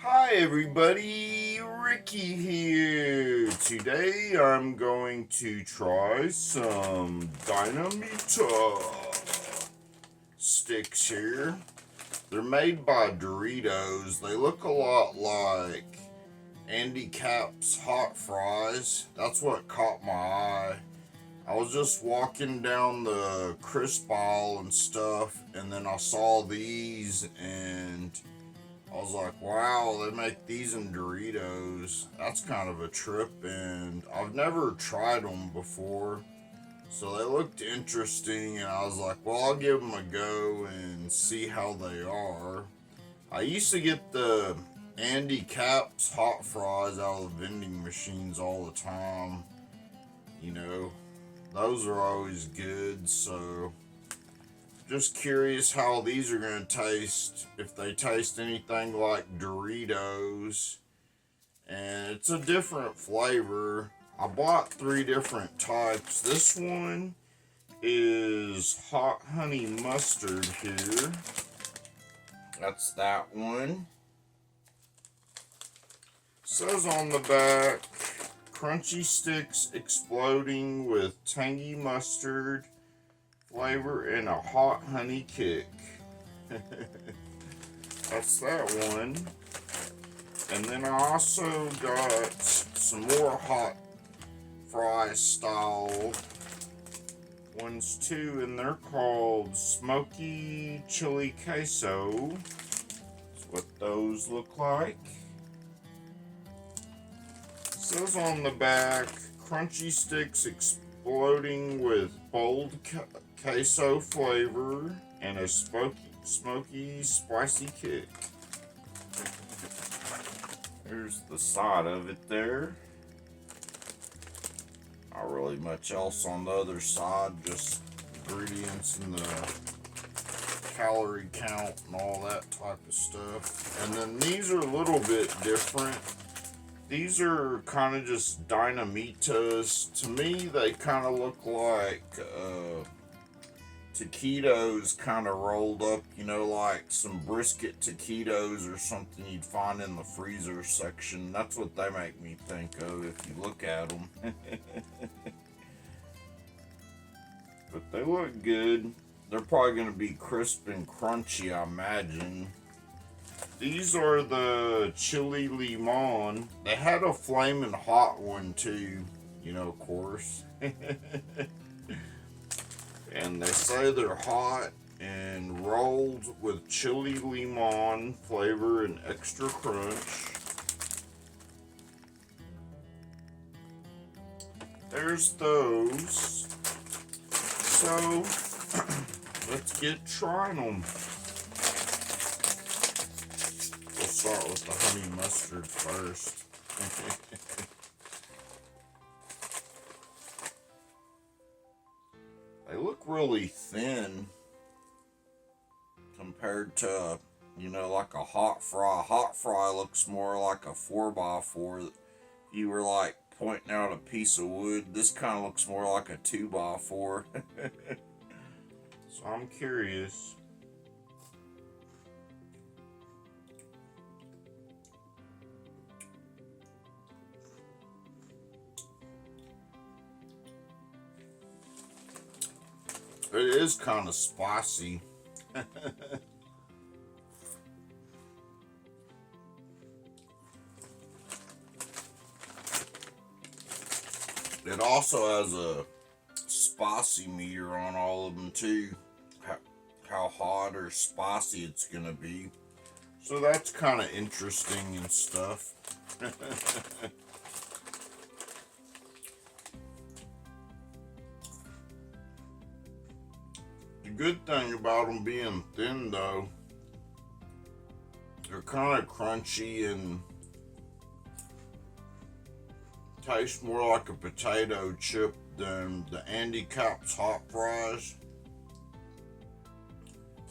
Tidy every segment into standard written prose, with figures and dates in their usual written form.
Hi everybody, Ricky here. Today I'm going to try some Dinamita sticks here. They're made by Doritos. They look a lot like Andy Cap's hot fries. That's what caught my eye. I was just walking down the crisp aisle and stuff, and then I saw these and I was like, wow, they make these in Doritos. That's kind of a trip, and I've never tried them before. So they looked interesting, and I was like, well, I'll give them a go and see how they are. I used to get the Andy Caps hot fries out of the vending machines all the time. You know, those are always good, so just curious how these are going to taste, if they taste anything like Doritos. And it's a different flavor. I bought 3 different types. This one is hot honey mustard here. That's that one. It says on the back, crunchy sticks exploding with tangy mustard flavor and a hot honey kick. That's that one. And then I also got some more hot fry style ones too, and they're called Smoky Chile Queso. That's what those look like. It says on the back, crunchy sticks exploding with bold queso flavor and a smoky spicy kick. There's the side of it there. Not really much else on the other side, just ingredients and the calorie count and all that type of stuff. And then these are a little bit different. These are kind of just Dinamitas. To me, they kind of look like taquitos kind of rolled up, you know, like some brisket taquitos or something you'd find in the freezer section. That's what they make me think of if you look at them. But they look good. They're probably going to be crisp and crunchy, I imagine. These are the Chile Limon. They had a flaming hot one too, you know, of course. And they say they're hot and rolled with chili limon flavor and extra crunch. There's those. So, let's get trying them. We'll start with the honey mustard first. They look really thin compared to, you know, like a hot fry. A hot fry looks more like a 4x4. You were like pointing out a piece of wood. This kind of looks more like a 2x4. So I'm curious. It is kind of spicy. It also has a spicy meter on all of them too. How hot or spicy it's gonna be. So that's kind of interesting and stuff. The good thing about them being thin though, they're kind of crunchy and taste more like a potato chip than the Andy Cap's hot fries.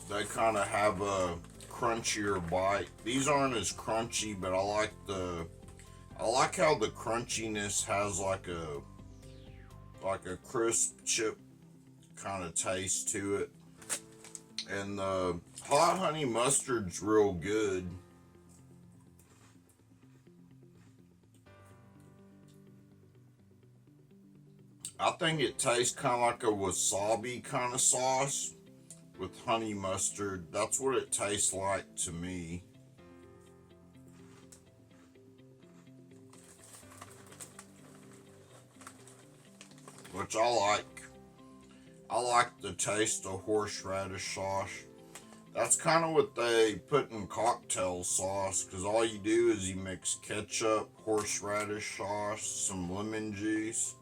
They kind of have a crunchier bite. These aren't as crunchy, but I like how the crunchiness has like a crisp chip kind of taste to it. And the hot honey mustard's real good. I think it tastes kind of like a wasabi kind of sauce with honey mustard. That's what it tastes like to me. Which I like. I like the taste of horseradish sauce. That's kind of what they put in cocktail sauce, because all you do is you mix ketchup, horseradish sauce, some lemon juice,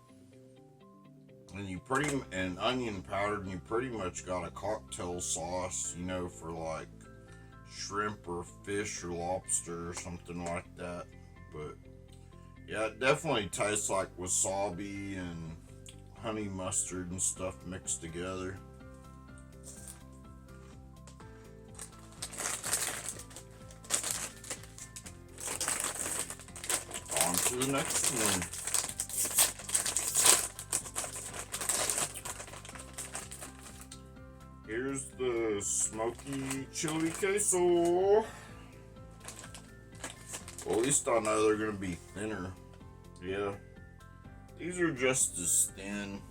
and onion powder, and you pretty much got a cocktail sauce, you know, for like shrimp or fish or lobster or something like that. But yeah, it definitely tastes like wasabi and honey mustard and stuff mixed together. On to the next one. Here's the Smoky Chile Queso. Well, at least I know they're gonna be thinner. Yeah. These are just as thin.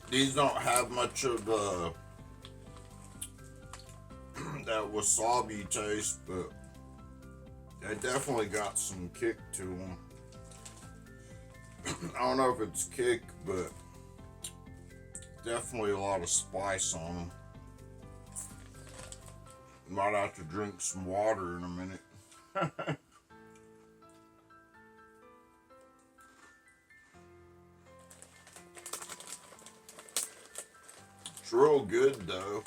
These don't have much of that wasabi taste, but they definitely got some kick to them. I don't know if it's kick, but definitely a lot of spice on them. Might have to drink some water in a minute. It's real good though.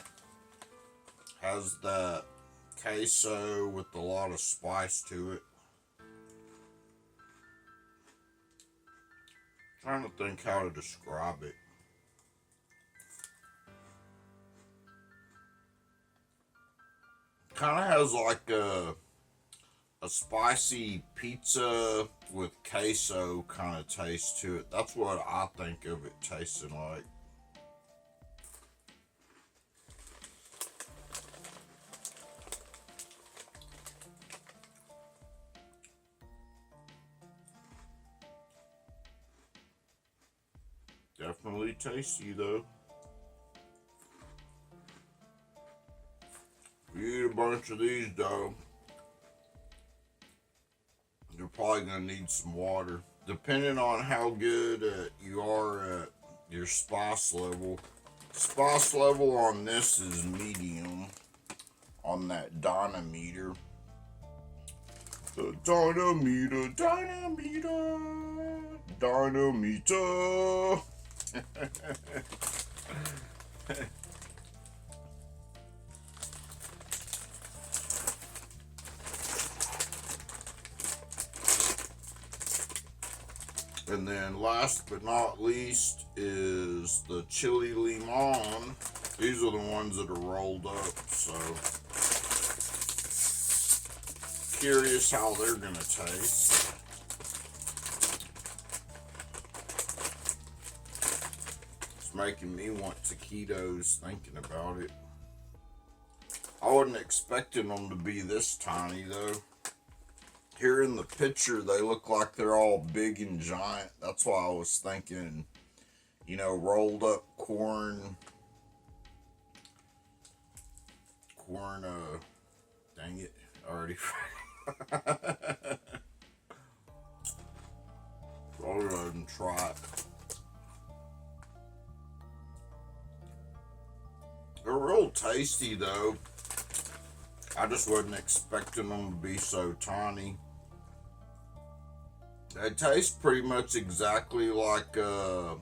Has that queso with a lot of spice to it. Trying to think how to describe it. Kind of has like a spicy pizza with queso kind of taste to it. That's what I think of it tasting like. Definitely tasty though. You eat a bunch of these though, you're probably gonna need some water. Depending on how good you are at your spice level. Spice level on this is medium on that dynameter. The dynameter, dynameter, dynameter. And then last but not least is the Chile Limon. These are the ones that are rolled up, so curious how they're gonna taste. It's making me want taquitos thinking about it. I wasn't expecting them to be this tiny though. Here in the picture, they look like they're all big and giant. That's why I was thinking, you know, rolled up corn, dang it, already. I'll go ahead and try it. They're real tasty though. I just wasn't expecting them to be so tiny. They taste pretty much exactly like a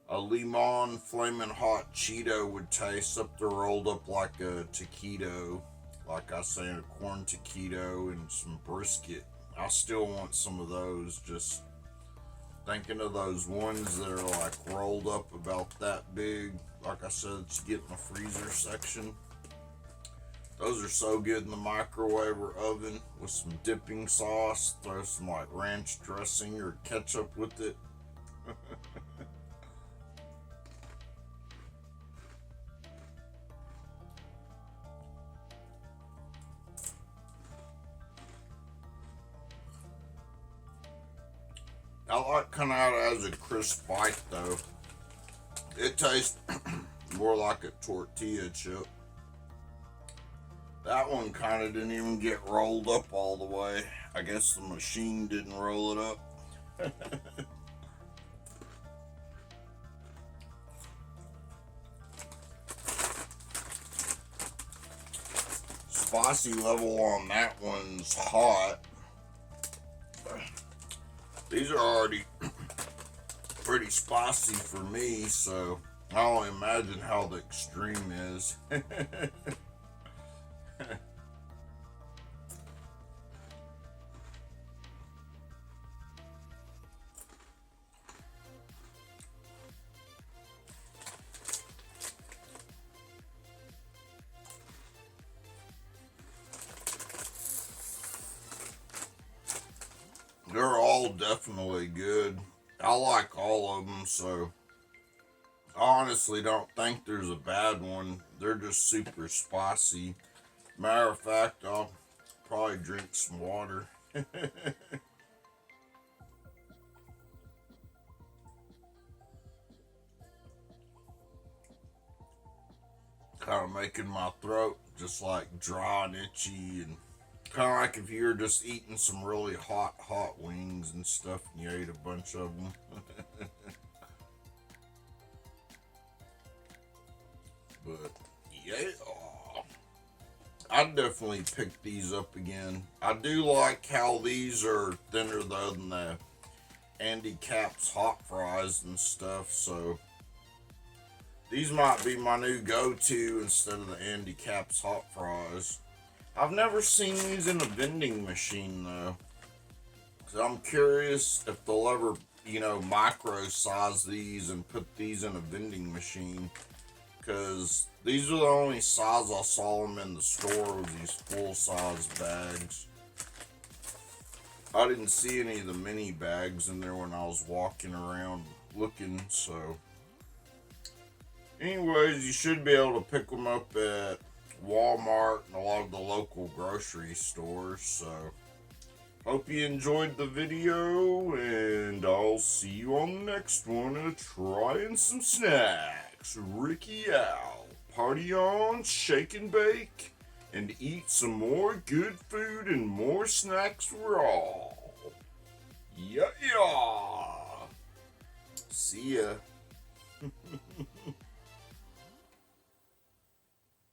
Limon Flamin' Hot Cheeto would taste, up there rolled up like a taquito. Like I say, a corn taquito and some brisket. I still want some of those, just thinking of those ones that are like rolled up about that big. Like I said, that you get in the freezer section. Those are so good in the microwave or oven with some dipping sauce. Throw some like ranch dressing or ketchup with it. I like kind of how it has a crisp bite though. It tastes more like a tortilla chip. That one kind of didn't even get rolled up all the way. I guess the machine didn't roll it up. Spicy level on that one's hot. These are already pretty spicy for me, so I don't imagine how the extreme is. They're all definitely good. I like all of them, so I honestly don't think there's a bad one. They're just super spicy. Matter of fact, I'll probably drink some water. Kind of making my throat just like dry and itchy, and kind of like if you were just eating some really hot wings and stuff and you ate a bunch of them. But yeah, I'd definitely pick these up again. I do like how these are thinner though than the Andy Capp's hot fries and stuff, so these might be my new go-to instead of the Andy Capp's hot fries. I've never seen these in a vending machine though, so I'm curious if they'll ever, micro size these and put these in a vending machine, because these are the only size I saw them in the store, was these full-size bags. I didn't see any of the mini bags in there when I was walking around looking, so anyways, you should be able to pick them up at Walmart and a lot of the local grocery stores. So hope you enjoyed the video, and I'll see you on the next one of trying some snacks. Ricky out. Party on, shake and bake, and eat some more good food and more snacks for all. Yeah. See ya.